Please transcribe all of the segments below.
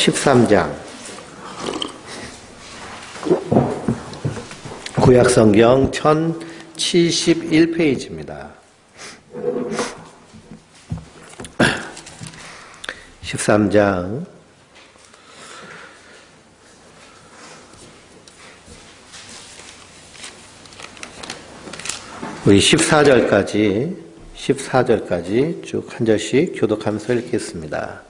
13장 구약성경 1071페이지입니다. 13장 우리 14절까지 쭉 한 절씩 교독하면서 읽겠습니다.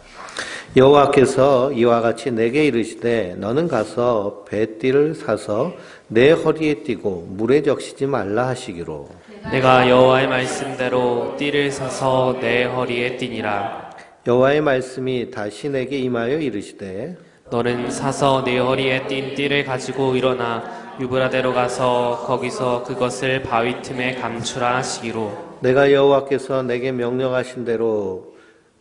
여호와께서 이와 같이 내게 이르시되 너는 가서 배띠를 사서 내 허리에 띠고 물에 적시지 말라 하시기로. 내가 여호와의 말씀대로 띠를 사서 내 허리에 띠니라. 여호와의 말씀이 다시 내게 임하여 이르시되 너는 사서 네 허리에 띈 띠를 가지고 일어나 유브라데로 가서 거기서 그것을 바위 틈에 감추라 하시기로. 내가 여호와께서 내게 명령하신 대로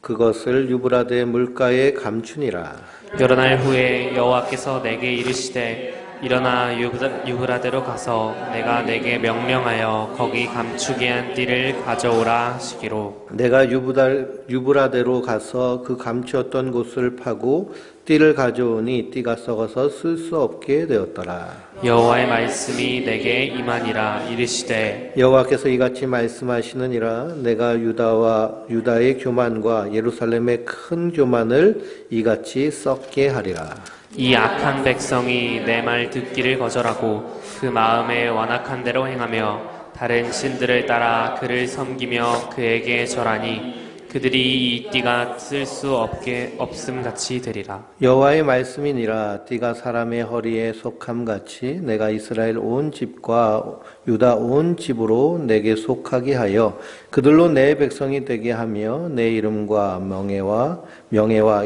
그것을 유브라데 물가에 감추니라. 여러 날 후에 여호와께서 내게 이르시되 일어나 유브라데로 가서 내가 내게 명령하여 거기 감추게 한 띠를 가져오라 하시기로. 내가 유브라데로 가서 그 감추었던 곳을 파고 띠를 가져오니 띠가 썩어서 쓸 수 없게 되었더라. 여호와의 말씀이 내게 임하니라. 이르시되 여호와께서 이같이 말씀하시느니라. 내가 유다의 교만과 예루살렘의 큰 교만을 이같이 썩게 하리라. 이 악한 백성이 내 말 듣기를 거절하고 그 마음에 완악한 대로 행하며 다른 신들을 따라 그를 섬기며 그에게 절하니 그들이 이 띠가 쓸 수 없음 같이 되리라. 여호와의 말씀이니라. 띠가 사람의 허리에 속함 같이 내가 이스라엘 온 집과 유다 온 집으로 내게 속하게 하여 그들로 내 백성이 되게 하며 내 이름과 명예와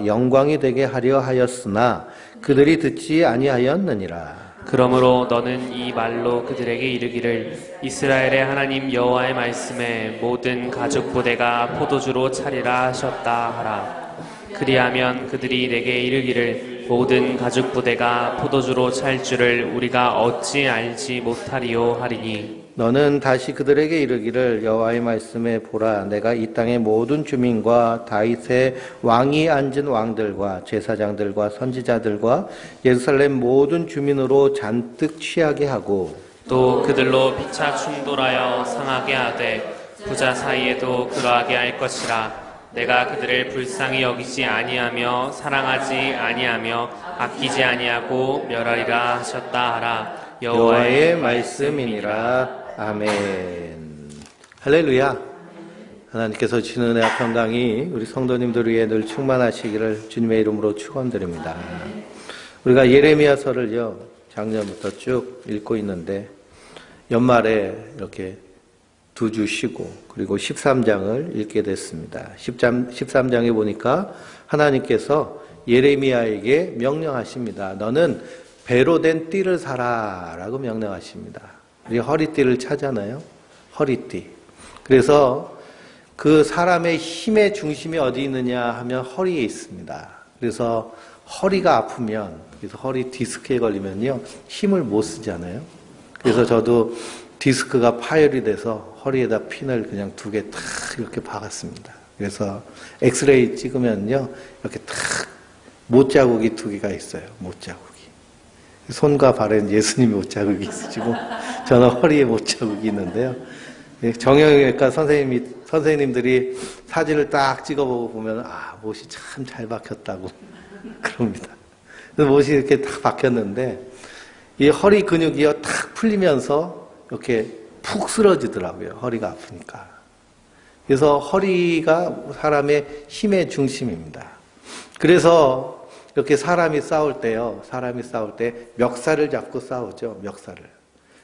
영광이 되게 하려 하였으나 그들이 듣지 아니하였느니라. 그러므로 너는 이 말로 그들에게 이르기를 이스라엘의 하나님 여호와의 말씀에 모든 가죽 부대가 포도주로 차리라 하셨다 하라. 그리하면 그들이 내게 이르기를 모든 가죽 부대가 포도주로 찰 줄을 우리가 어찌 알지 못하리요 하리니. 너는 다시 그들에게 이르기를 여호와의 말씀에 보라. 내가 이 땅의 모든 주민과 다윗의 왕이 앉은 왕들과 제사장들과 선지자들과 예루살렘 모든 주민으로 잔뜩 취하게 하고 또 그들로 피차 충돌하여 상하게 하되 부자 사이에도 그러하게 할 것이라. 내가 그들을 불쌍히 여기지 아니하며 사랑하지 아니하며 아끼지 아니하고 멸하리라 하셨다 하라. 여호와의 말씀이니라. 아멘. 할렐루야. 하나님께서 주시는 은혜와 평강이 우리 성도님들 위해 늘 충만하시기를 주님의 이름으로 축원드립니다. 우리가 예레미야서를요 작년부터 쭉 읽고 있는데 연말에 이렇게 2주 쉬고 그리고 13장을 읽게 됐습니다. 13장에 보니까 하나님께서 예레미야에게 명령하십니다. 너는 배로 된 띠를 사라 라고 명령하십니다. 우리 허리띠를 차잖아요. 허리띠. 그래서 그 사람의 힘의 중심이 어디 있느냐 하면 허리에 있습니다. 그래서 허리가 아프면, 그래서 허리 디스크에 걸리면요 힘을 못 쓰잖아요. 그래서 저도 디스크가 파열이 돼서 허리에다 핀을 그냥 2개 탁 이렇게 박았습니다. 그래서 엑스레이 찍으면요 이렇게 탁 못자국이 2개가 있어요. 못자국이. 손과 발에는 예수님의 못자국이 있으시고 저는 허리에 못자국이 있는데요. 정형외과 선생님들이 사진을 딱 찍어보고 보면 못이 참 잘 박혔다고 그럽니다. 그래서 못이 이렇게 딱 박혔는데 이 허리 근육이요 탁 풀리면서 이렇게 푹 쓰러지더라고요. 허리가 아프니까. 그래서 허리가 사람의 힘의 중심입니다. 그래서 이렇게 사람이 싸울 때 멱살을 잡고 싸우죠. 멱살을.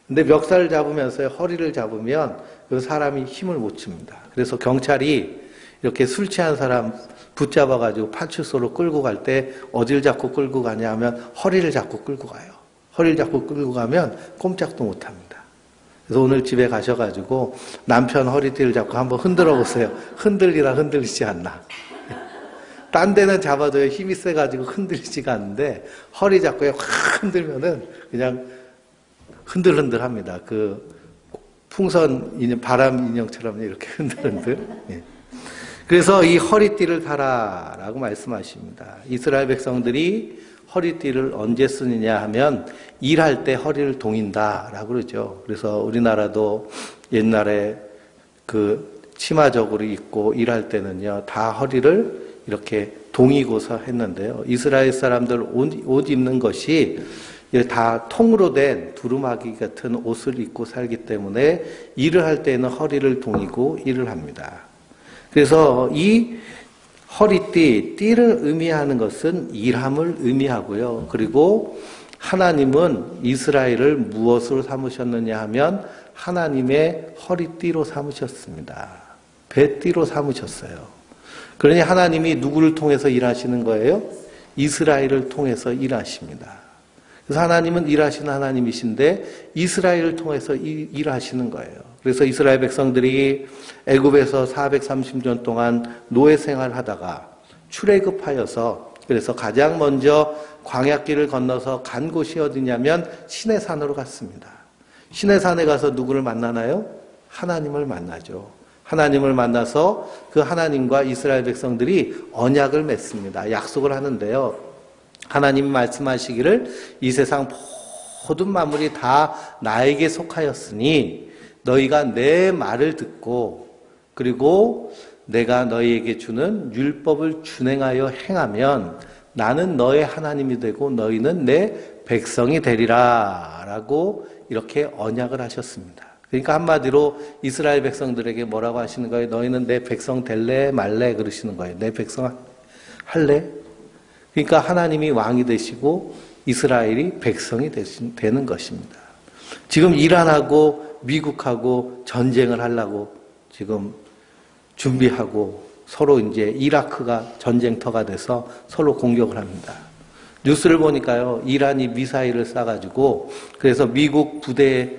근데 멱살을 잡으면서 허리를 잡으면 그 사람이 힘을 못 줍니다. 그래서 경찰이 이렇게 술 취한 사람 붙잡아가지고 파출소로 끌고 갈 때 어디를 잡고 끌고 가냐 하면 허리를 잡고 끌고 가요. 허리를 잡고 끌고 가면 꼼짝도 못 합니다. 그래서 오늘 집에 가셔가지고 남편 허리띠를 잡고 한번 흔들어 보세요. 흔들리나 흔들리지 않나. 딴 데는 잡아도요 힘이 세가지고 흔들리지가 않는데 허리 잡고 확 흔들면은 그냥 흔들흔들합니다. 그 풍선 인형, 바람 인형처럼 이렇게 흔들흔들. 예. 그래서 이 허리띠를 달아라고 말씀하십니다. 이스라엘 백성들이 허리띠를 언제 쓰느냐 하면 일할 때 허리를 동인다라고 그러죠. 그래서 우리나라도 옛날에 그 치마적으로 입고 일할 때는요, 다 허리를 이렇게 동이고서 했는데요. 이스라엘 사람들 옷 입는 것이 다 통으로 된 두루마기 같은 옷을 입고 살기 때문에 일을 할 때는 허리를 동이고 일을 합니다. 그래서 이 허리띠, 띠를 의미하는 것은 일함을 의미하고요. 그리고 하나님은 이스라엘을 무엇으로 삼으셨느냐 하면 하나님의 허리띠로 삼으셨습니다. 배띠로 삼으셨어요. 그러니 하나님이 누구를 통해서 일하시는 거예요? 이스라엘을 통해서 일하십니다. 그래서 하나님은 일하시는 하나님이신데 이스라엘을 통해서 일하시는 거예요. 그래서 이스라엘 백성들이 애굽에서 430년 동안 노예 생활하다가 출애굽하여서 그래서 가장 먼저 광야길을 건너서 간 곳이 어디냐면 시내산으로 갔습니다. 시내산에 가서 누구를 만나나요? 하나님을 만나죠. 하나님을 만나서 그 하나님과 이스라엘 백성들이 언약을 맺습니다. 약속을 하는데요. 하나님이 말씀하시기를 이 세상 모든 만물이 다 나에게 속하였으니 너희가 내 말을 듣고 그리고 내가 너희에게 주는 율법을 준행하여 행하면 나는 너의 하나님이 되고 너희는 내 백성이 되리라 라고 이렇게 언약을 하셨습니다. 그러니까 한마디로 이스라엘 백성들에게 뭐라고 하시는 거예요? 너희는 내 백성 될래 말래 그러시는 거예요. 내 백성 할래? 그러니까 하나님이 왕이 되시고 이스라엘이 백성이 되는 것입니다. 지금 이란하고 미국하고 전쟁을 하려고 지금 준비하고 서로 이제 이라크가 전쟁터가 돼서 서로 공격을 합니다. 뉴스를 보니까요, 이란이 미사일을 쏴가지고 그래서 미국 부대에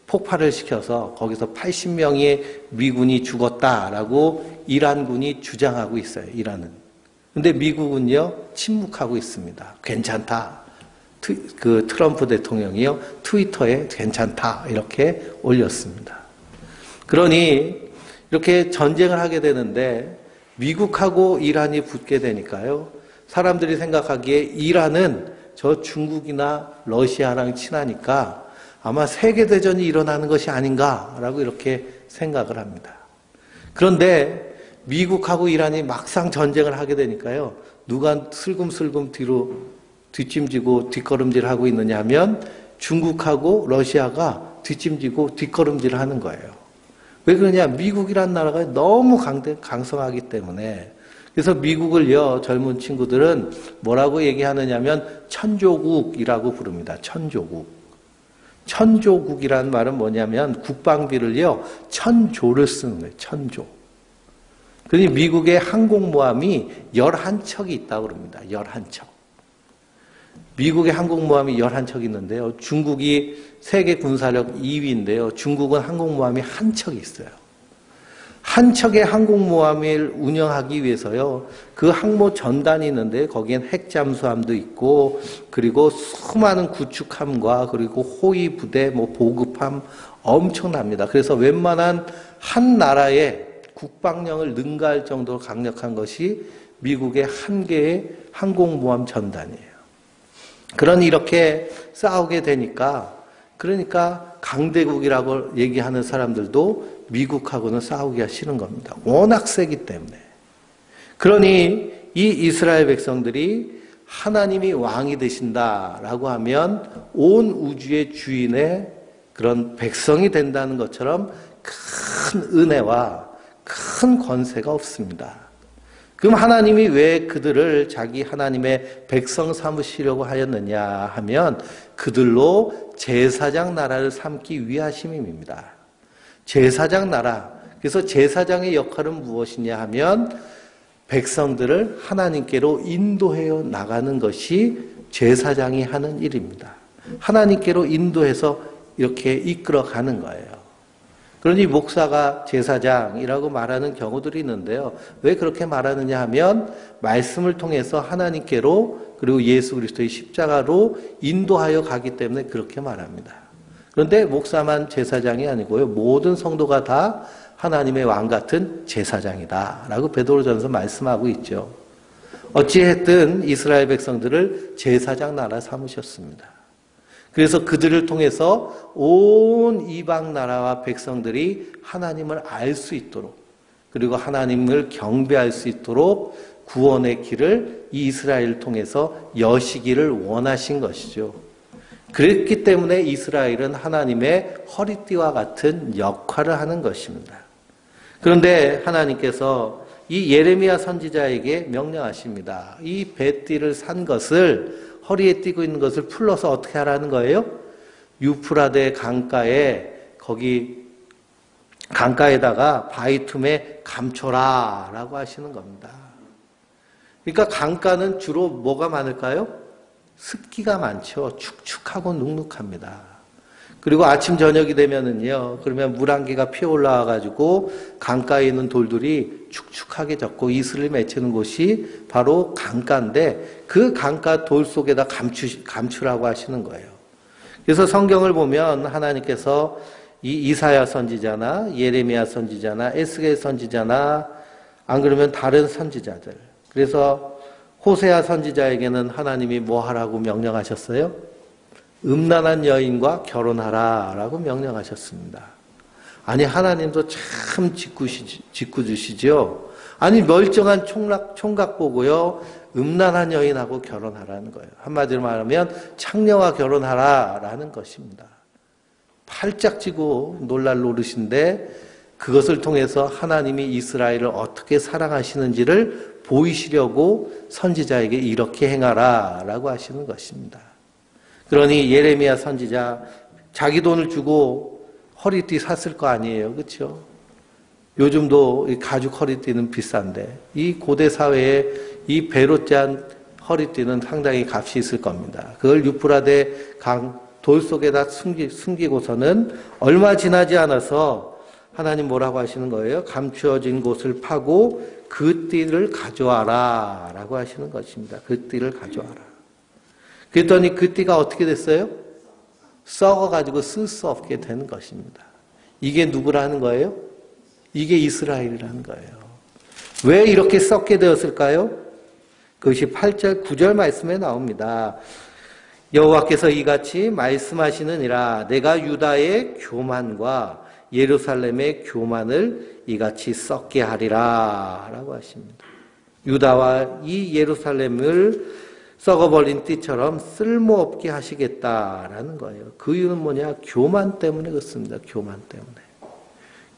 폭발을 시켜서 거기서 80명의 미군이 죽었다라고 이란군이 주장하고 있어요, 이란은. 근데 미국은요, 침묵하고 있습니다. 괜찮다. 그 트럼프 대통령이요, 트위터에 괜찮다. 이렇게 올렸습니다. 그러니 이렇게 전쟁을 하게 되는데 미국하고 이란이 붙게 되니까요, 사람들이 생각하기에 이란은 저 중국이나 러시아랑 친하니까 아마 세계대전이 일어나는 것이 아닌가라고 이렇게 생각을 합니다. 그런데 미국하고 이란이 막상 전쟁을 하게 되니까요, 누가 슬금슬금 뒤로 뒷짐지고 뒷걸음질하고 있느냐 하면 중국하고 러시아가 뒷짐지고 뒷걸음질을 하는 거예요. 왜 그러냐? 미국이란 나라가 너무 강성하기 때문에. 그래서 미국을요, 젊은 친구들은 뭐라고 얘기하느냐면 천조국이라고 부릅니다. 천조국. 천조국이란 말은 뭐냐면 국방비를요, 1000조를 쓰는 거예요. 1000조. 그러니 미국의 항공모함이 11척이 있다고 그럽니다. 11척. 미국의 항공모함이 11척이 있는데요. 중국이 세계 군사력 2위인데요. 중국은 항공모함이 한 척이 있어요. 한 척의 항공모함을 운영하기 위해서요, 그 항모 전단이 있는데 거기엔 핵잠수함도 있고 그리고 수많은 구축함과 그리고 호위 부대, 보급함 엄청납니다. 그래서 웬만한 한 나라의 국방력을 능가할 정도로 강력한 것이 미국의 한 개의 항공모함 전단이에요. 그러니 이렇게 싸우게 되니까, 그러니까 강대국이라고 얘기하는 사람들도 미국하고는 싸우기가 싫은 겁니다. 워낙 세기 때문에. 그러니 이 이스라엘 백성들이 하나님이 왕이 되신다라고 하면 온 우주의 주인의 그런 백성이 된다는 것처럼 큰 은혜와 큰 권세가 없습니다. 그럼 하나님이 왜 그들을 자기 하나님의 백성 삼으시려고 하였느냐 하면 그들로 제사장 나라를 삼기 위하심입니다. 제사장 나라. 그래서 제사장의 역할은 무엇이냐 하면 백성들을 하나님께로 인도해 나가는 것이 제사장이 하는 일입니다. 하나님께로 인도해서 이렇게 이끌어가는 거예요. 그러니 목사가 제사장이라고 말하는 경우들이 있는데요. 왜 그렇게 말하느냐 하면 말씀을 통해서 하나님께로 그리고 예수 그리스도의 십자가로 인도하여 가기 때문에 그렇게 말합니다. 그런데 목사만 제사장이 아니고요. 모든 성도가 다 하나님의 왕 같은 제사장이다 라고 베드로전서 말씀하고 있죠. 어찌했든 이스라엘 백성들을 제사장 나라 삼으셨습니다. 그래서 그들을 통해서 온 이방 나라와 백성들이 하나님을 알 수 있도록, 그리고 하나님을 경배할 수 있도록 구원의 길을 이 이스라엘을 통해서 여시기를 원하신 것이죠. 그랬기 때문에 이스라엘은 하나님의 허리띠와 같은 역할을 하는 것입니다. 그런데 하나님께서 이 예레미야 선지자에게 명령하십니다. 이 배띠를 산 것을, 허리에 띠고 있는 것을 풀러서 어떻게 하라는 거예요? 유프라데 강가에, 거기 강가에다가 바위 틈에 감춰라 라고 하시는 겁니다. 그러니까 강가는 주로 뭐가 많을까요? 습기가 많죠. 축축하고 눅눅합니다. 그리고 아침 저녁이 되면은요, 그러면 물안개가 피어 올라와가지고 강가에 있는 돌들이 축축하게 젖고 이슬을 맺히는 곳이 바로 강가인데, 그 강가 돌 속에다 감추라고 하시는 거예요. 그래서 성경을 보면 하나님께서 이 이사야 선지자나 예레미야 선지자나 에스겔 선지자나 안 그러면 다른 선지자들, 그래서 호세아 선지자에게는 하나님이 뭐 하라고 명령하셨어요? 음란한 여인과 결혼하라 라고 명령하셨습니다. 아니, 하나님도 참 짓궂으시죠? 아니, 멀쩡한 총각 보고요, 음란한 여인하고 결혼하라는 거예요. 한마디로 말하면 창녀와 결혼하라 라는 것입니다. 팔짝 찌고 놀랄 노릇인데, 그것을 통해서 하나님이 이스라엘을 어떻게 사랑하시는지를 보이시려고 선지자에게 이렇게 행하라 라고 하시는 것입니다. 그러니 예레미야 선지자 자기 돈을 주고 허리띠 샀을 거 아니에요. 그렇죠? 요즘도 이 가죽 허리띠는 비싼데 이 고대 사회에 이 배로 짠 허리띠는 상당히 값이 있을 겁니다. 그걸 유프라데 강 돌 속에다 숨기고서는 얼마 지나지 않아서 하나님 뭐라고 하시는 거예요? 감추어진 곳을 파고 그 띠를 가져와라 라고 하시는 것입니다. 그 띠를 가져와라. 그랬더니 그 띠가 어떻게 됐어요? 썩어가지고 쓸 수 없게 되는 것입니다. 이게 누구라는 거예요? 이게 이스라엘이라는 거예요. 왜 이렇게 썩게 되었을까요? 그것이 8절, 9절 말씀에 나옵니다. 여호와께서 이같이 말씀하시느니라. 내가 유다의 교만과 예루살렘의 교만을 이같이 썩게 하리라 라고 하십니다. 유다와 이 예루살렘을 썩어버린 띠처럼 쓸모없게 하시겠다라는 거예요. 그 이유는 뭐냐? 교만 때문에 그렇습니다. 교만 때문에.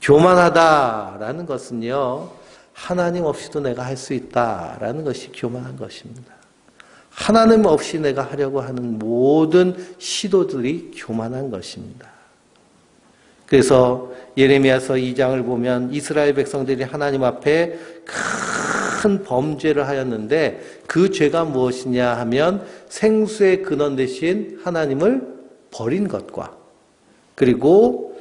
교만하다라는 것은요, 하나님 없이도 내가 할 수 있다라는 것이 교만한 것입니다. 하나님 없이 내가 하려고 하는 모든 시도들이 교만한 것입니다. 그래서 예레미야서 2장을 보면 이스라엘 백성들이 하나님 앞에 큰 범죄를 하였는데 그 죄가 무엇이냐 하면 생수의 근원 대신 하나님을 버린 것과, 그리고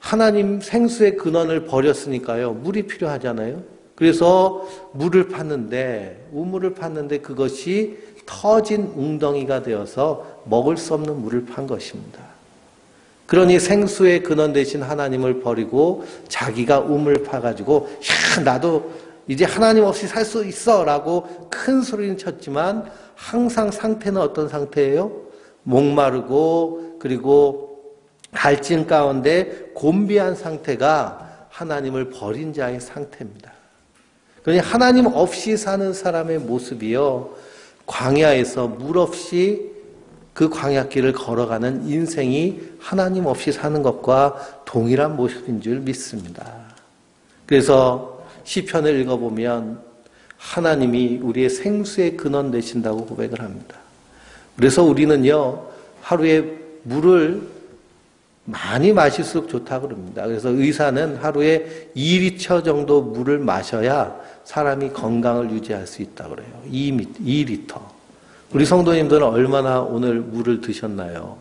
하나님 생수의 근원을 버렸으니까요, 물이 필요하잖아요. 그래서 물을 팠는데, 우물을 팠는데 그것이 터진 웅덩이가 되어서 먹을 수 없는 물을 판 것입니다. 그러니 생수의 근원 대신 하나님을 버리고 자기가 우물 파가지고 야, 나도 이제 하나님 없이 살 수 있어 라고 큰 소리는 쳤지만 항상 상태는 어떤 상태예요? 목마르고 그리고 갈증 가운데 곤비한 상태가 하나님을 버린 자의 상태입니다. 그러니 하나님 없이 사는 사람의 모습이요, 광야에서 물 없이 그 광야길을 걸어가는 인생이 하나님 없이 사는 것과 동일한 모습인 줄 믿습니다. 그래서 시편을 읽어보면 하나님이 우리의 생수의 근원 되신다고 고백을 합니다. 그래서 우리는요, 하루에 물을 많이 마실수록 좋다고 그럽니다. 그래서 의사는 하루에 2리터 정도 물을 마셔야 사람이 건강을 유지할 수 있다고 그래요. 2리터. 우리 성도님들은 얼마나 오늘 물을 드셨나요?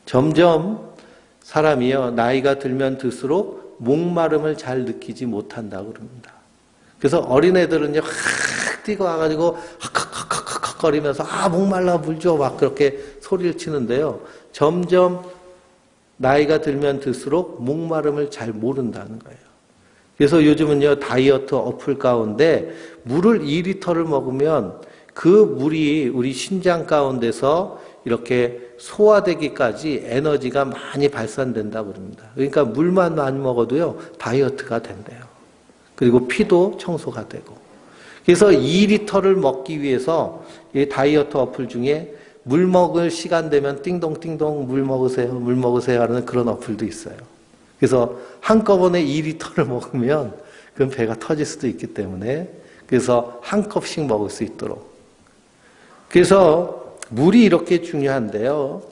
점점 사람이요, 나이가 들면 들수록 목마름을 잘 느끼지 못한다고 그럽니다. 그래서 어린애들은요, 확 뛰고 와가지고 헉헉헉헉 거리면서 목말라 물 줘 막 그렇게 소리를 치는데요. 점점 나이가 들면 들수록 목마름을 잘 모른다는 거예요. 그래서 요즘은요, 다이어트 어플 가운데 물을 2리터를 먹으면 그 물이 우리 신장 가운데서 이렇게 소화되기까지 에너지가 많이 발산된다고 그럽니다. 그러니까 물만 많이 먹어도요, 다이어트가 된대요. 그리고 피도 청소가 되고. 그래서 2리터를 먹기 위해서 이 다이어트 어플 중에 물 먹을 시간 되면 띵동띵동 물 먹으세요 하는 그런 어플도 있어요. 그래서 한꺼번에 2리터를 먹으면 그건 배가 터질 수도 있기 때문에 그래서 한 컵씩 먹을 수 있도록. 그래서 물이 이렇게 중요한데요.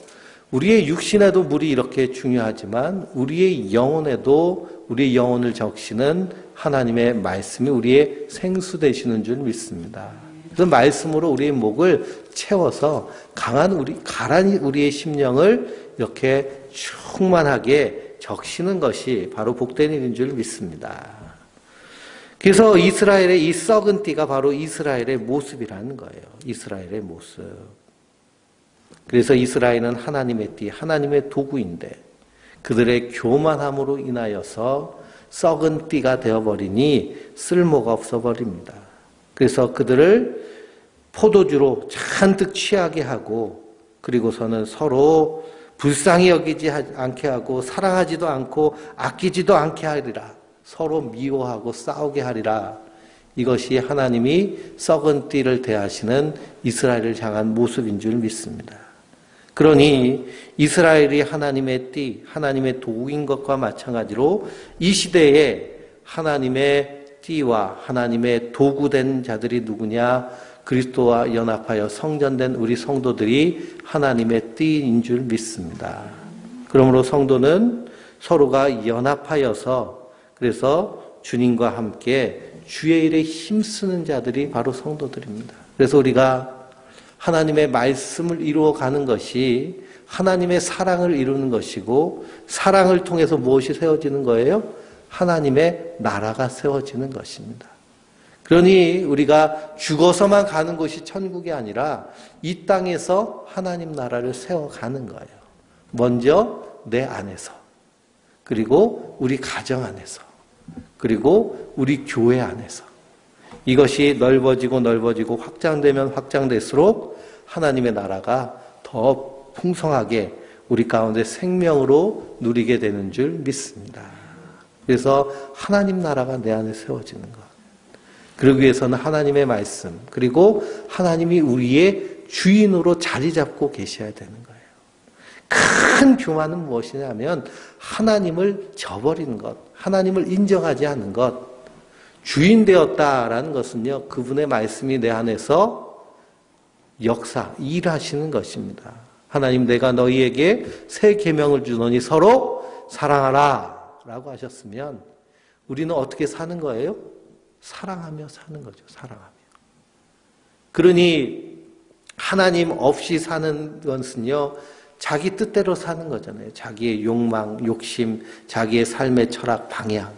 우리의 육신에도 물이 이렇게 중요하지만 우리의 영혼에도 우리의 영혼을 적시는 하나님의 말씀이 우리의 생수 되시는 줄 믿습니다. 그래서 말씀으로 우리의 목을 채워서 가라니 우리의 심령을 이렇게 충만하게 적시는 것이 바로 복된 일인 줄 믿습니다. 그래서 이스라엘의 이 썩은 띠가 바로 이스라엘의 모습이라는 거예요. 이스라엘의 모습. 그래서 이스라엘은 하나님의 띠, 하나님의 도구인데 그들의 교만함으로 인하여서 썩은 띠가 되어버리니 쓸모가 없어버립니다. 그래서 그들을 포도주로 잔뜩 취하게 하고 그리고서는 서로 불쌍히 여기지 않게 하고 사랑하지도 않고 아끼지도 않게 하리라. 서로 미워하고 싸우게 하리라. 이것이 하나님이 썩은 띠를 대하시는 이스라엘을 향한 모습인 줄 믿습니다. 그러니 이스라엘이 하나님의 띠, 하나님의 도구인 것과 마찬가지로 이 시대에 하나님의 띠와 하나님의 도구된 자들이 누구냐? 그리스도와 연합하여 성전된 우리 성도들이 하나님의 띠인 줄 믿습니다. 그러므로 성도는 서로가 연합하여서 그래서 주님과 함께 주의 일에 힘쓰는 자들이 바로 성도들입니다. 그래서 우리가 하나님의 말씀을 이루어가는 것이 하나님의 사랑을 이루는 것이고 사랑을 통해서 무엇이 세워지는 거예요? 하나님의 나라가 세워지는 것입니다. 그러니 우리가 죽어서만 가는 곳이 천국이 아니라 이 땅에서 하나님 나라를 세워가는 거예요. 먼저 내 안에서, 그리고 우리 가정 안에서, 그리고 우리 교회 안에서. 이것이 넓어지고 넓어지고 확장되면 확장될수록 하나님의 나라가 더 풍성하게 우리 가운데 생명으로 누리게 되는 줄 믿습니다. 그래서 하나님 나라가 내 안에 세워지는 것. 그러기 위해서는 하나님의 말씀, 그리고 하나님이 우리의 주인으로 자리 잡고 계셔야 되는 거예요. 큰 교만은 무엇이냐면 하나님을 저버리는 것, 하나님을 인정하지 않는 것. 주인 되었다라는 것은요, 그분의 말씀이 내 안에서 일하시는 것입니다. 하나님, 내가 너희에게 새 계명을 주노니 서로 사랑하라 라고 하셨으면 우리는 어떻게 사는 거예요? 사랑하며 사는 거죠. 사랑하며. 그러니 하나님 없이 사는 것은요, 자기 뜻대로 사는 거잖아요. 자기의 욕망, 욕심, 자기의 삶의 철학, 방향.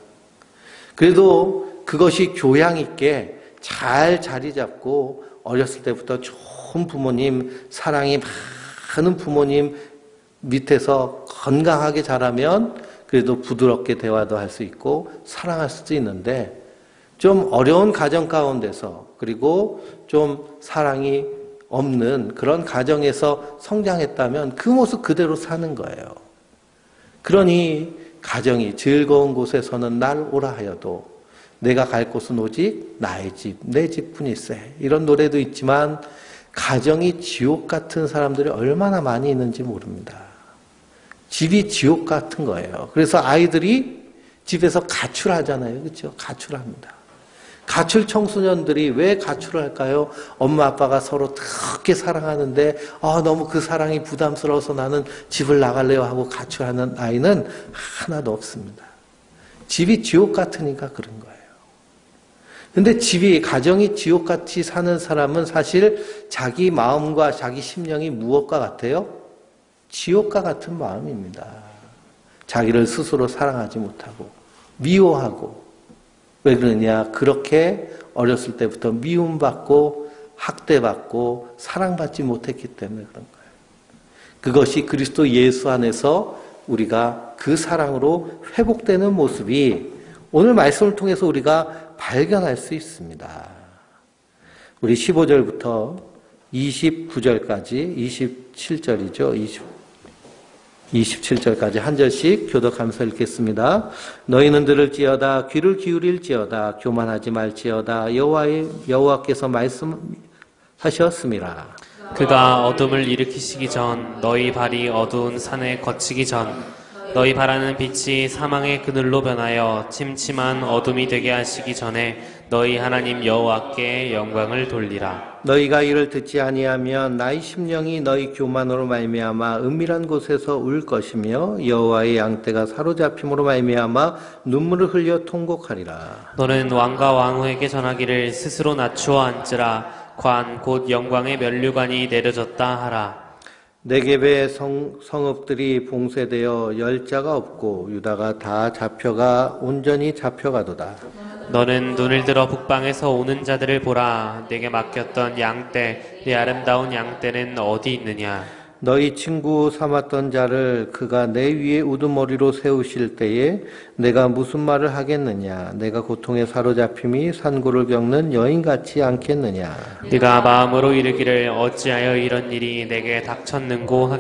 그래도 그것이 교양 있게 잘 자리 잡고 어렸을 때부터 좋은 부모님, 사랑이 많은 부모님 밑에서 건강하게 자라면 그래도 부드럽게 대화도 할 수 있고 사랑할 수도 있는데 좀 어려운 가정 가운데서 그리고 좀 사랑이 없는 그런 가정에서 성장했다면 그 모습 그대로 사는 거예요. 그러니 가정이 즐거운 곳에서는 날 오라 하여도 내가 갈 곳은 오직 나의 집, 내 집뿐일세. 이런 노래도 있지만 가정이 지옥 같은 사람들이 얼마나 많이 있는지 모릅니다. 집이 지옥 같은 거예요. 그래서 아이들이 집에서 가출하잖아요. 그렇죠? 가출합니다. 가출 청소년들이 왜 가출을 할까요? 엄마 아빠가 서로 그렇게 사랑하는데 너무 그 사랑이 부담스러워서 나는 집을 나갈래요 하고 가출하는 아이는 하나도 없습니다. 집이 지옥 같으니까 그런 거예요. 근데 가정이 지옥같이 사는 사람은 사실 자기 마음과 자기 심령이 무엇과 같아요? 지옥과 같은 마음입니다. 자기를 스스로 사랑하지 못하고 미워하고. 왜 그러냐? 그렇게 어렸을 때부터 미움받고 학대받고 사랑받지 못했기 때문에 그런 거예요. 그것이 그리스도 예수 안에서 우리가 그 사랑으로 회복되는 모습이 오늘 말씀을 통해서 우리가 발견할 수 있습니다. 우리 15절부터 29절까지 27절이죠. 27절까지 한 절씩 교독하면서 읽겠습니다. 너희는 들을지어다 귀를 기울일지어다 교만하지 말지어다 여호와께서 말씀하셨음이라. 그가 어둠을 일으키시기 전 너희 발이 어두운 산에 거치기 전 너희 바라는 빛이 사망의 그늘로 변하여 침침한 어둠이 되게 하시기 전에 너희 하나님 여호와께 영광을 돌리라. 너희가 이를 듣지 아니하면 나의 심령이 너희 교만으로 말미암아 은밀한 곳에서 울 것이며 여호와의 양떼가 사로잡힘으로 말미암아 눈물을 흘려 통곡하리라. 너는 왕과 왕후에게 전하기를 스스로 낮추어 앉으라. 관 곧 영광의 면류관이 내려졌다 하라. 네겝의 성읍들이 봉쇄되어 열자가 없고 유다가 다 잡혀가 온전히 잡혀가도다. 너는 눈을 들어 북방에서 오는 자들을 보라. 내게 맡겼던 양떼, 내 아름다운 양떼는 어디 있느냐. 너희 친구 삼았던 자를 그가 내 위에 우두머리로 세우실 때에 내가 무슨 말을 하겠느냐. 내가 고통에 사로잡힘이 산고를 겪는 여인 같지 않겠느냐. 네가 마음으로 이르기를 어찌하여 이런 일이 내게 닥쳤는고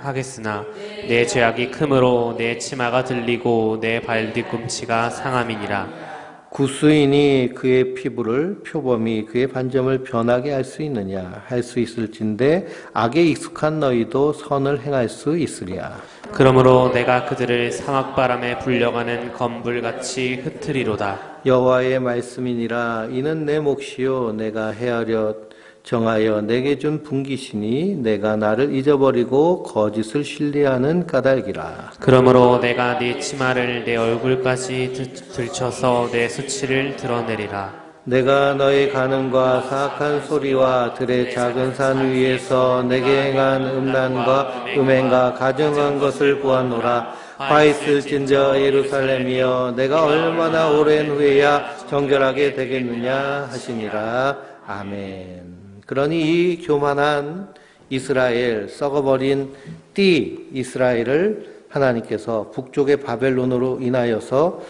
하겠으나 내 죄악이 크므로 내 치마가 들리고 내 발 뒤꿈치가 상함이니라. 구수인이 그의 피부를 표범이 그의 반점을 변하게 할 수 있느냐. 할 수 있을진데 악에 익숙한 너희도 선을 행할 수 있으랴. 그러므로 내가 그들을 사막바람에 불려가는 검불같이 흩트리로다. 여호와의 말씀이니라. 이는 내 몫이요 내가 헤아려 정하여 내게 준 분깃이니 내가 나를 잊어버리고 거짓을 신뢰하는 까닭이라. 그러므로 내가 네 치마를 내 얼굴까지 들쳐서 내 수치를 드러내리라. 내가 너의 간음과 사악한 소리와 들의 작은 산 위에서 내게 행한 음란과 음행과 가증한 것을 보았노라. 화 있을진저 예루살렘이여 내가 얼마나 오랜 후에야 정결하게 되겠느냐 하시니라. 아멘. 그러니 이 교만한 이스라엘, 썩어버린 띠 이스라엘을 하나님께서 북쪽의 바벨론으로 인하여서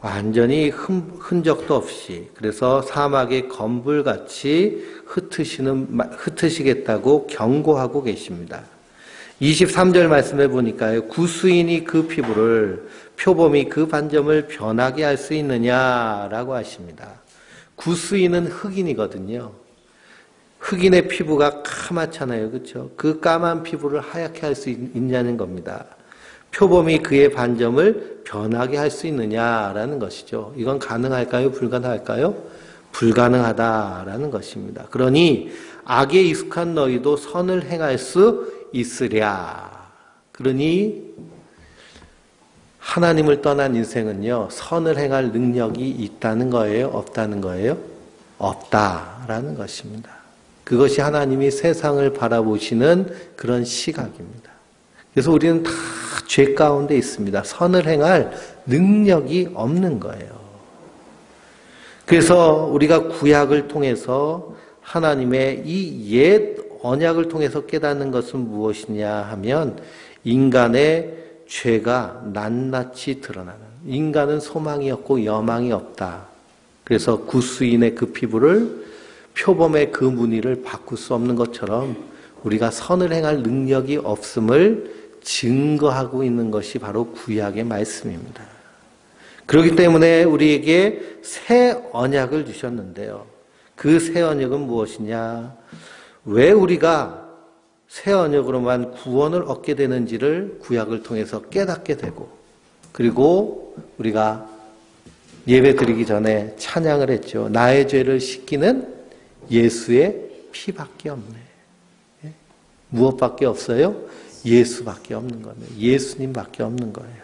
완전히 흔적도 없이 그래서 사막의 검불같이 흩으시겠다고 경고하고 계십니다. 23절 말씀해 보니까요. 구수인이 그 피부를 표범이 그 반점을 변하게 할 수 있느냐라고 하십니다. 구수인은 흑인이거든요. 흑인의 피부가 까맣잖아요. 그렇죠? 그 까만 피부를 하얗게 할 수 있냐는 겁니다. 표범이 그의 반점을 변하게 할 수 있느냐라는 것이죠. 이건 가능할까요? 불가능할까요? 불가능하다라는 것입니다. 그러니 악에 익숙한 너희도 선을 행할 수 있으랴. 그러니 하나님을 떠난 인생은요. 선을 행할 능력이 있다는 거예요? 없다는 거예요? 없다라는 것입니다. 그것이 하나님이 세상을 바라보시는 그런 시각입니다. 그래서 우리는 다 죄 가운데 있습니다. 선을 행할 능력이 없는 거예요. 그래서 우리가 구약을 통해서 하나님의 이 옛 언약을 통해서 깨닫는 것은 무엇이냐 하면 인간의 죄가 낱낱이 드러나는, 인간은 소망이 없고 여망이 없다. 그래서 구수인의 그 피부를 표범의 그 무늬를 바꿀 수 없는 것처럼 우리가 선을 행할 능력이 없음을 증거하고 있는 것이 바로 구약의 말씀입니다. 그렇기 때문에 우리에게 새 언약을 주셨는데요. 그 새 언약은 무엇이냐? 왜 우리가 새 언약으로만 구원을 얻게 되는지를 구약을 통해서 깨닫게 되고, 그리고 우리가 예배 드리기 전에 찬양을 했죠. 나의 죄를 씻기는 예수의 피밖에 없네. 무엇밖에 없어요? 예수밖에 없는 겁니다. 예수님밖에 없는 거예요.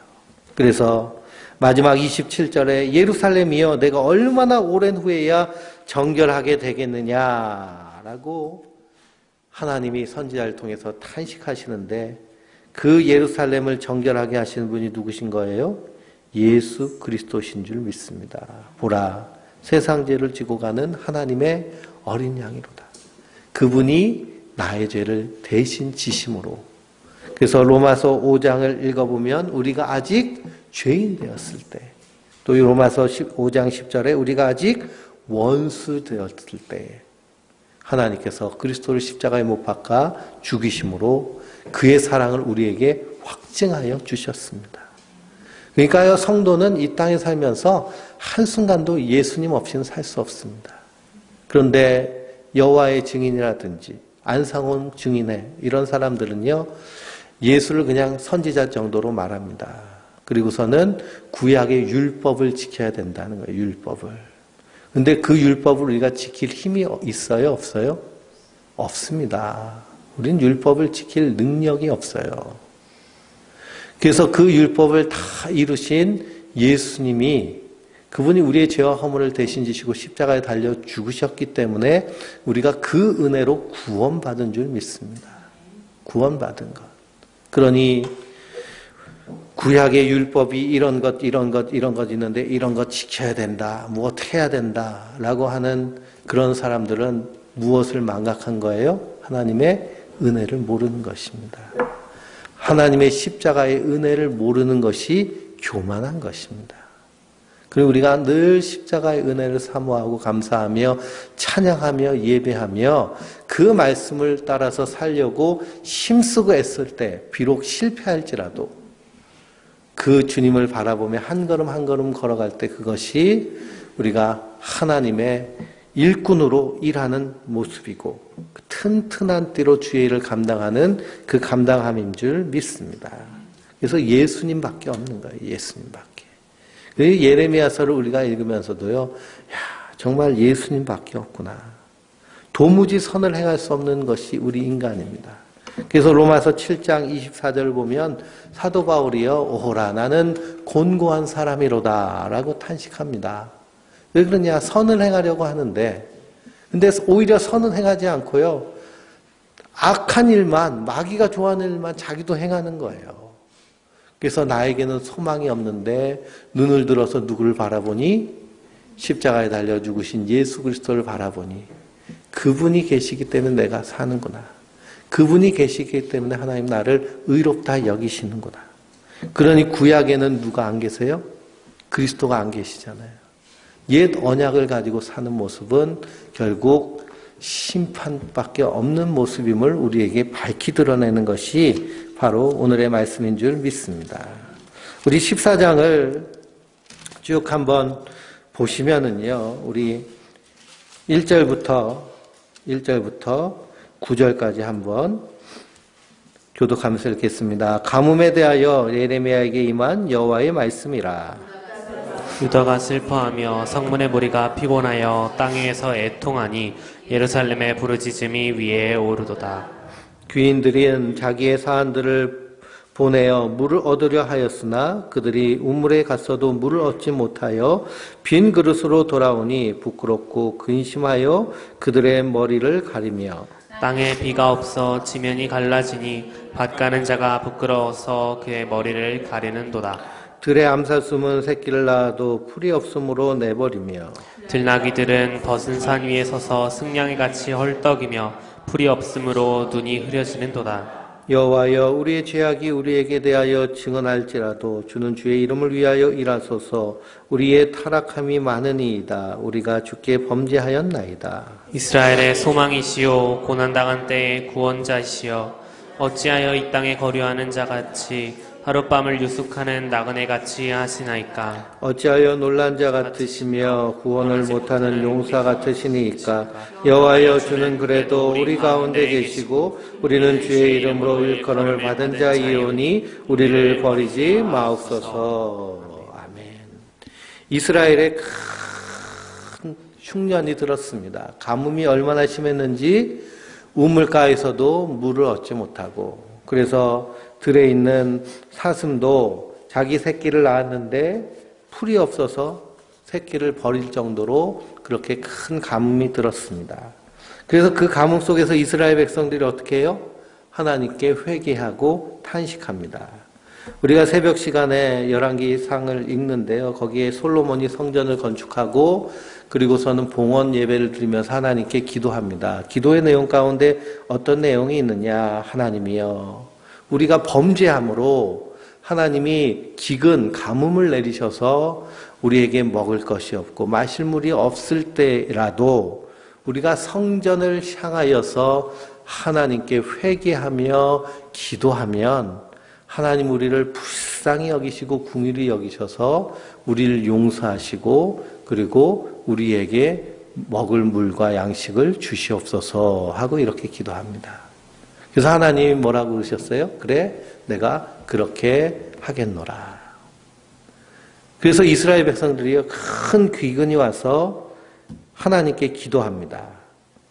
그래서 마지막 27절에 예루살렘이여 내가 얼마나 오랜 후에야 정결하게 되겠느냐라고 하나님이 선지자를 통해서 탄식하시는데 그 예루살렘을 정결하게 하시는 분이 누구신 거예요? 예수 그리스도신 줄 믿습니다. 보라, 세상 죄를 지고 가는 하나님의 어린 양이로다. 그분이 나의 죄를 대신 지심으로. 그래서 로마서 5장을 읽어보면 우리가 아직 죄인 되었을 때, 또 로마서 5장 10절에 우리가 아직 원수 되었을 때 하나님께서 그리스도를 십자가에 못 박아 죽이심으로 그의 사랑을 우리에게 확증하여 주셨습니다. 그러니까요, 성도는 이 땅에 살면서 한순간도 예수님 없이는 살 수 없습니다. 그런데 여호와의 증인이라든지 안상홍 증인회 이런 사람들은요, 예수를 그냥 선지자 정도로 말합니다. 그리고서는 구약의 율법을 지켜야 된다는 거예요, 율법을. 근데 그 율법을 우리가 지킬 힘이 있어요, 없어요? 없습니다. 우린 율법을 지킬 능력이 없어요. 그래서 그 율법을 다 이루신 예수님이, 그분이 우리의 죄와 허물을 대신 지시고 십자가에 달려 죽으셨기 때문에 우리가 그 은혜로 구원받은 줄 믿습니다. 구원받은 것. 그러니 구약의 율법이 이런 것 있는데 이런 것 지켜야 된다, 무엇 해야 된다라고 하는 그런 사람들은 무엇을 망각한 거예요? 하나님의 은혜를 모르는 것입니다. 하나님의 십자가의 은혜를 모르는 것이 교만한 것입니다. 그리고 우리가 늘 십자가의 은혜를 사모하고 감사하며 찬양하며 예배하며 그 말씀을 따라서 살려고 힘쓰고 애쓸 때 비록 실패할지라도 그 주님을 바라보며 한 걸음 한 걸음 걸어갈 때 그것이 우리가 하나님의 일꾼으로 일하는 모습이고 튼튼한 띠로 주의 일을 감당하는 그 감당함인 줄 믿습니다. 그래서 예수님밖에 없는 거예요. 예수님밖에. 예레미야서를 우리가 읽으면서도요, 야, 정말 예수님밖에 없구나. 도무지 선을 행할 수 없는 것이 우리 인간입니다. 그래서 로마서 7장 24절을 보면 사도 바울이요, 오호라 나는 곤고한 사람이로다 라고 탄식합니다. 왜 그러냐? 선을 행하려고 하는데, 근데 오히려 선은 행하지 않고요, 악한 일만, 마귀가 좋아하는 일만 자기도 행하는 거예요. 그래서 나에게는 소망이 없는데 눈을 들어서 누구를 바라보니? 십자가에 달려 죽으신 예수 그리스도를 바라보니 그분이 계시기 때문에 내가 사는구나. 그분이 계시기 때문에 하나님 나를 의롭다 여기시는구나. 그러니 구약에는 누가 안 계세요? 그리스도가 안 계시잖아요. 옛 언약을 가지고 사는 모습은 결국 심판밖에 없는 모습임을 우리에게 밝히 드러내는 것이 바로 오늘의 말씀인 줄 믿습니다. 우리 14장을 쭉 한번 보시면은요, 우리 1절부터 9절까지 한번 교독하면서 읽겠습니다. 가뭄에 대하여 예레미야에게 임한 여호와의 말씀이라. 유다가 슬퍼하며 성문의 무리가 피곤하여 땅 위에서 애통하니 예루살렘의 부르짖음이 위에 오르도다. 귀인들은 자기의 사안들을 보내어 물을 얻으려 하였으나 그들이 우물에 갔어도 물을 얻지 못하여 빈 그릇으로 돌아오니 부끄럽고 근심하여 그들의 머리를 가리며 땅에 비가 없어 지면이 갈라지니 밭 가는 자가 부끄러워서 그의 머리를 가리는도다. 들의 암사슴은 새끼를 낳아도 풀이 없으므로 내버리며 들나귀들은 벗은 산 위에 서서 승냥이 같이 헐떡이며 풀이 없으므로 눈이 흐려지는도다. 여호와여 우리의 죄악이 우리에게 대하여 증언할지라도 주는 주의 이름을 위하여 일하소서. 우리의 타락함이 많으니이다. 우리가 주께 범죄하였나이다. 이스라엘의 소망이시오 고난당한 때의 구원자시여 어찌하여 이 땅에 거류하는 자같이 하룻밤을 유숙하는 나그네같이 하시나이까. 어찌하여 놀란 자 같으시며 구원을 못하는 용사 같으시니이까. 여호와여 주는 그래도 우리 가운데 계시고 우리는 주의 이름으로 일컬음을 받은 자이오니 우리를 버리지 마옵소서. 아멘. 이스라엘의 큰 흉년이 들었습니다. 가뭄이 얼마나 심했는지 우물가에서도 물을 얻지 못하고, 그래서 들에 있는 사슴도 자기 새끼를 낳았는데 풀이 없어서 새끼를 버릴 정도로 그렇게 큰 가뭄이 들었습니다. 그래서 그 가뭄 속에서 이스라엘 백성들이 어떻게 해요? 하나님께 회개하고 탄식합니다. 우리가 새벽 시간에 열왕기상을 읽는데요, 거기에 솔로몬이 성전을 건축하고 그리고서는 봉헌 예배를 드리면서 하나님께 기도합니다. 기도의 내용 가운데 어떤 내용이 있느냐? 하나님이여, 우리가 범죄함으로 하나님이 기근, 가뭄을 내리셔서 우리에게 먹을 것이 없고 마실 물이 없을 때라도 우리가 성전을 향하여서 하나님께 회개하며 기도하면 하나님 우리를 불쌍히 여기시고 긍휼히 여기셔서 우리를 용서하시고 그리고 우리에게 먹을 물과 양식을 주시옵소서 하고 이렇게 기도합니다. 그래서 하나님이 뭐라고 그러셨어요? 그래, 내가 그렇게 하겠노라. 그래서 이스라엘 백성들이 큰 기근이 와서 하나님께 기도합니다.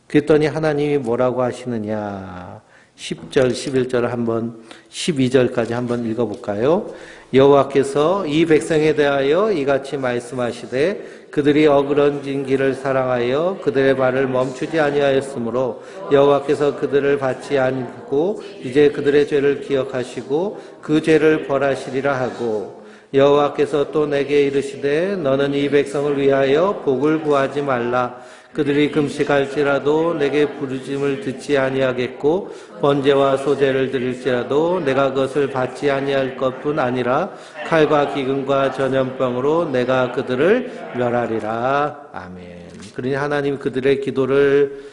그랬더니 하나님이 뭐라고 하시느냐. 10절, 11절을 한번, 12절까지 한번 읽어볼까요? 여호와께서 이 백성에 대하여 이같이 말씀하시되 그들이 어그러진 길을 사랑하여 그들의 발을 멈추지 아니하였으므로 여호와께서 그들을 받지 않고 이제 그들의 죄를 기억하시고 그 죄를 벌하시리라 하고 여호와께서 또 내게 이르시되 너는 이 백성을 위하여 복을 구하지 말라. 그들이 금식할지라도 내게 부르짐을 듣지 아니하겠고 번제와 소제를 드릴지라도 내가 그것을 받지 아니할 것뿐 아니라 칼과 기근과 전염병으로 내가 그들을 멸하리라. 아멘. 그러니 하나님 그들의 기도를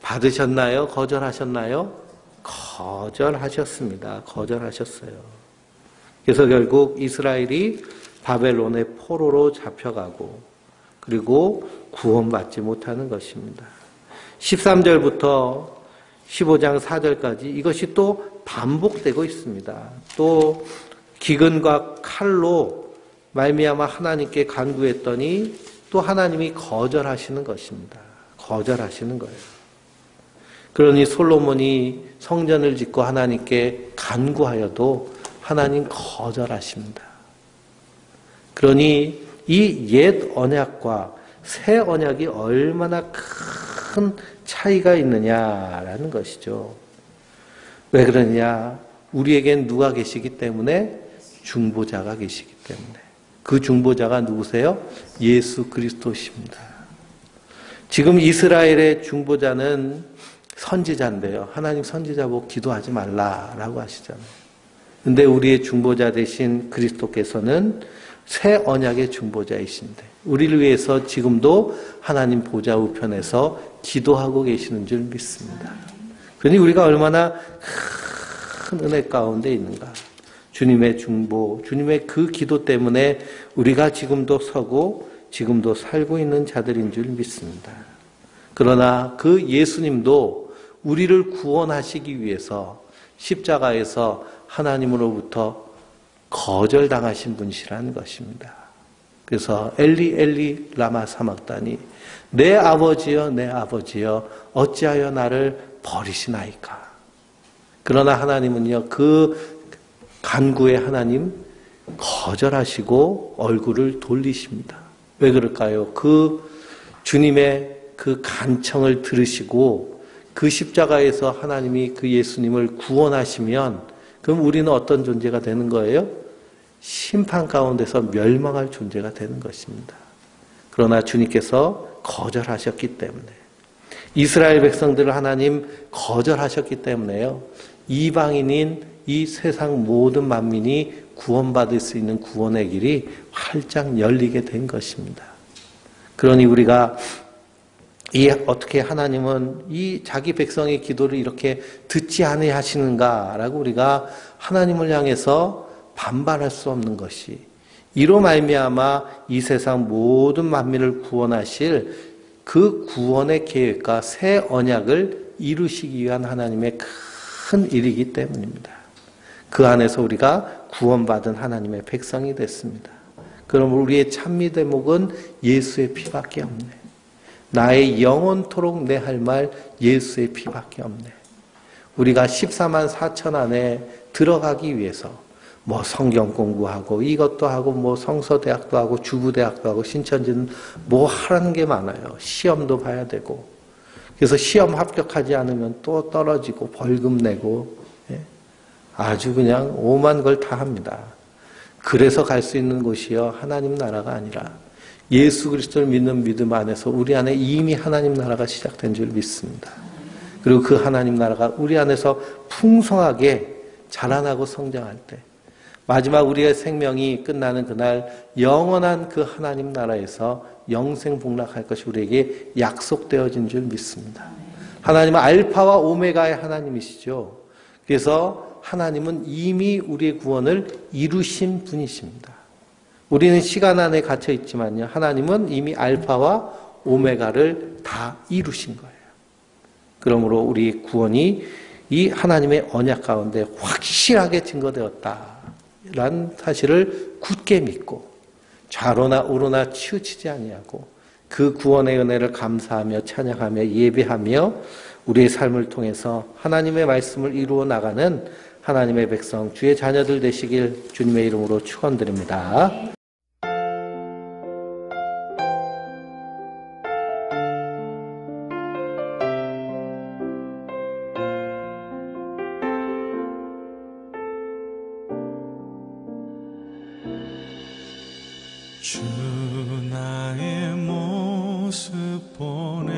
받으셨나요? 거절하셨나요? 거절하셨습니다. 거절하셨어요. 그래서 결국 이스라엘이 바벨론의 포로로 잡혀가고 그리고 구원받지 못하는 것입니다. 13절부터 15장 4절까지 이것이 또 반복되고 있습니다. 또 기근과 칼로 말미암아 하나님께 간구했더니 또 하나님이 거절하시는 것입니다. 거절하시는 거예요. 그러니 솔로몬이 성전을 짓고 하나님께 간구하여도 하나님 거절하십니다. 그러니 이 옛 언약과 새 언약이 얼마나 큰 차이가 있느냐라는 것이죠. 왜 그러냐? 우리에겐 누가 계시기 때문에? 중보자가 계시기 때문에. 그 중보자가 누구세요? 예수 그리스도십니다. 지금 이스라엘의 중보자는 선지자인데요. 하나님 선지자 보고 기도하지 말라라고 하시잖아요. 근데 우리의 중보자 되신 그리스도께서는 새 언약의 중보자이신데 우리를 위해서 지금도 하나님 보좌 우편에서 기도하고 계시는 줄 믿습니다. 그러니 우리가 얼마나 큰 은혜 가운데 있는가. 주님의 중보, 주님의 그 기도 때문에 우리가 지금도 서고 지금도 살고 있는 자들인 줄 믿습니다. 그러나 그 예수님도 우리를 구원하시기 위해서 십자가에서 하나님으로부터 거절당하신 분이시라는 것입니다. 그래서 엘리 엘리 라마 사막다니 내 아버지여 내 아버지여 어찌하여 나를 버리시나이까. 그러나 하나님은요 그 간구에 하나님 거절하시고 얼굴을 돌리십니다. 왜 그럴까요? 그 주님의 그 간청을 들으시고 그 십자가에서 하나님이 그 예수님을 구원하시면 그럼 우리는 어떤 존재가 되는 거예요? 심판 가운데서 멸망할 존재가 되는 것입니다. 그러나 주님께서 거절하셨기 때문에 이스라엘 백성들을 하나님 거절하셨기 때문에요. 이방인인 이 세상 모든 만민이 구원받을 수 있는 구원의 길이 활짝 열리게 된 것입니다. 그러니 우리가 어떻게 하나님은 이 자기 백성의 기도를 이렇게 듣지 아니하시는가라고 우리가 하나님을 향해서 반발할 수 없는 것이 이로 말미암아 이 세상 모든 만민을 구원하실 그 구원의 계획과 새 언약을 이루시기 위한 하나님의 큰 일이기 때문입니다. 그 안에서 우리가 구원받은 하나님의 백성이 됐습니다. 그럼 우리의 찬미 대목은 예수의 피밖에 없네. 나의 영원토록 내 할 말 예수의 피밖에 없네. 우리가 14만 4천 안에 들어가기 위해서 뭐 성경 공부하고 이것도 하고 뭐 성서대학도 하고 주부대학도 하고 신천지는 뭐 하라는 게 많아요. 시험도 봐야 되고 그래서 시험 합격하지 않으면 또 떨어지고 벌금 내고 아주 그냥 오만 걸 다 합니다. 그래서 갈 수 있는 곳이요 하나님 나라가 아니라 예수 그리스도를 믿는 믿음 안에서 우리 안에 이미 하나님 나라가 시작된 줄 믿습니다. 그리고 그 하나님 나라가 우리 안에서 풍성하게 자라나고 성장할 때 마지막 우리의 생명이 끝나는 그날 영원한 그 하나님 나라에서 영생복락할 것이 우리에게 약속되어진 줄 믿습니다. 하나님은 알파와 오메가의 하나님이시죠. 그래서 하나님은 이미 우리의 구원을 이루신 분이십니다. 우리는 시간 안에 갇혀 있지만요, 하나님은 이미 알파와 오메가를 다 이루신 거예요. 그러므로 우리 구원이 이 하나님의 언약 가운데 확실하게 증거되었다라는 사실을 굳게 믿고 좌로나 우로나 치우치지 아니하고 그 구원의 은혜를 감사하며 찬양하며 예배하며 우리의 삶을 통해서 하나님의 말씀을 이루어 나가는 하나님의 백성, 주의 자녀들 되시길 주님의 이름으로 축원드립니다. 주 나의 모습 보네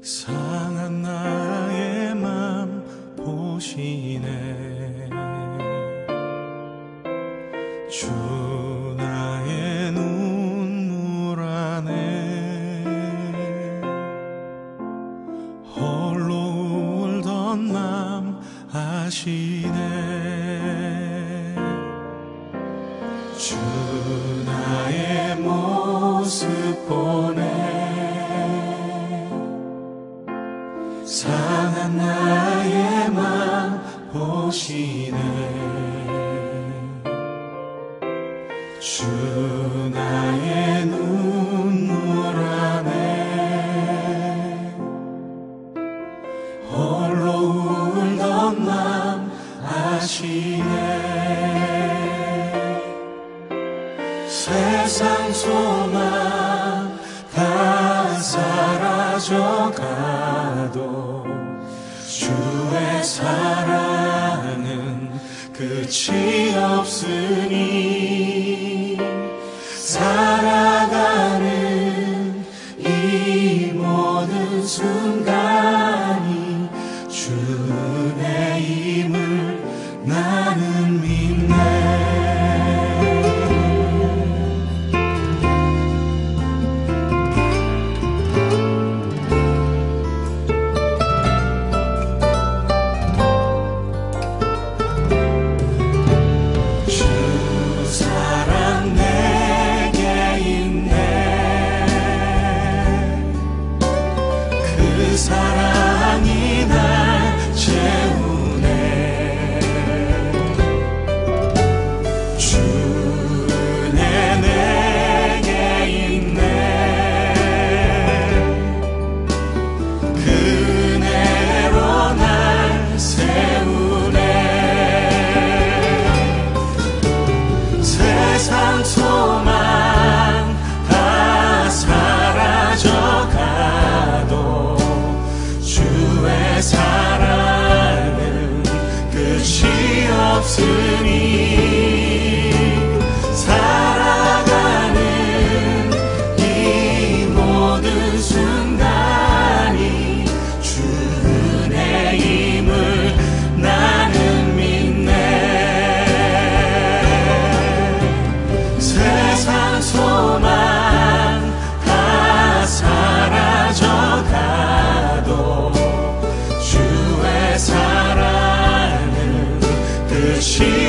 상한 나의 맘 보시네 주 나의 눈물 안에 홀로 울던 맘 아시네 주 나의 모습 보네 상한 나의 맘 보시네 주 나의 눈물 안에 홀로 울던 맘 아시네 세상 소망 다 사라져가도 주의 사랑은 끝이 없으니 살아가는 이 모든 순간이 주 은혜임을 나는 믿네 사랑이 날 채우네 주 은혜 내게 있네 그 은혜로 날 세우네 세상 소망 다 사라져가도 주의 사랑은 끝이 없으니 살아가는 이 모든 순간이 주 은혜임을 나는 믿네 세상 소망 다 사라져가도 주의 사랑은 끝이